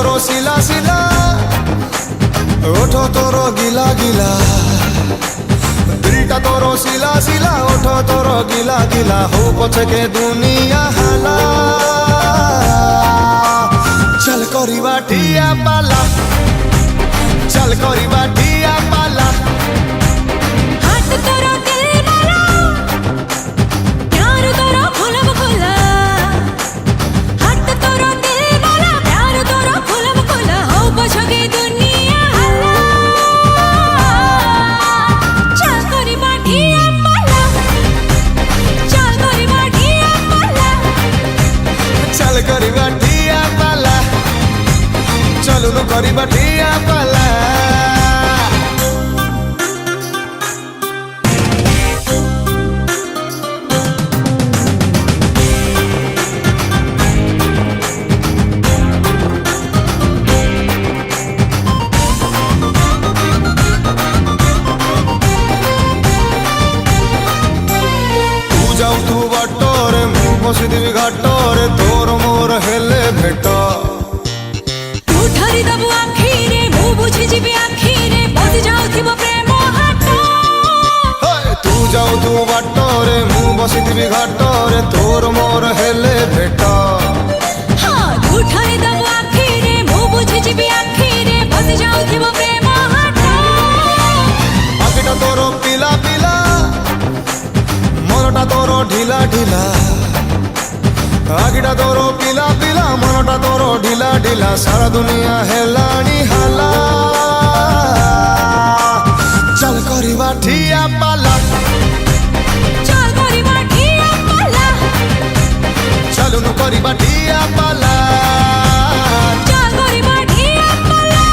तोरो सिला सिला ओठो तोरो गिला गिला दिलटा तोरो सिला सिला ओठो तोरो गिला गिला हो पछे के दुनिया हाला चल करिबा टिया पाला चल करिबा टिया पाला हाथ तोरो दिल वाला प्यार तोरो फुलब फुला हाथ तोरो दिल वाला प्यार तोरो फुलब फुला हो पछके दुनिया हाला चल करिबा टिया पाला चल करिबा टिया पाला चल करिबा टिया पाला चलू नु करिबा टिया पाला तू बटोरे मु बसिदिवी घाटोरे तोर मोर हेले भेट तू ठरी दबु आखिरे मु बुझी जिबि आखिरे बस जाउथिबो प्रेम हाट तू जाऊ तू बटोरे मु बसिदिवी घाटोरे तोर मोर हेले भेट हां तू ठरी दबु आखिरे मु बुझी जिबि आखिरे बस जाउथिबो प्रेम हाट आखिटा तोरो पिला पिला मनटा तोरो ढिला ढिला आगिटा तोरो पिला पिला मनटा तोरो ढिला ढिला सारा दुनिया हेलानी हाला चल करिबा ठिया पाला चल करिबा ठिया पाला चलू नु करिबा ठिया पाला चल करिबा ठिया पाला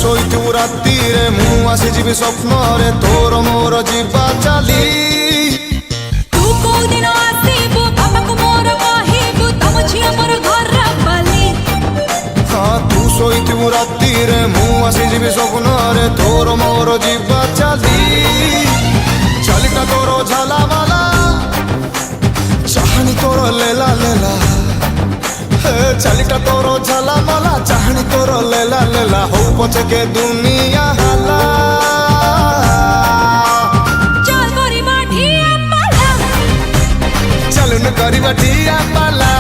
शोइतु राती रे मु आसी जीवी स्वप्न रे तोर मोर जीवा चाली तू को दिन आसीबु बाबा को मोर कहिबु तम झिया मोर घर बाली हाँ तू शोइतु राती रे मु आसी जीवी स्वप्न रे तोर मोर जीवा चाली चालीटा तोरो झाला वाला चाहनी तोरो लेला लेला चालीटा तोरो झाला मला चाहनी तोरो लेला लेला हो पछके दुनिया हाला चल करिबा ठिया पाला चल न करिबा ठिया पाला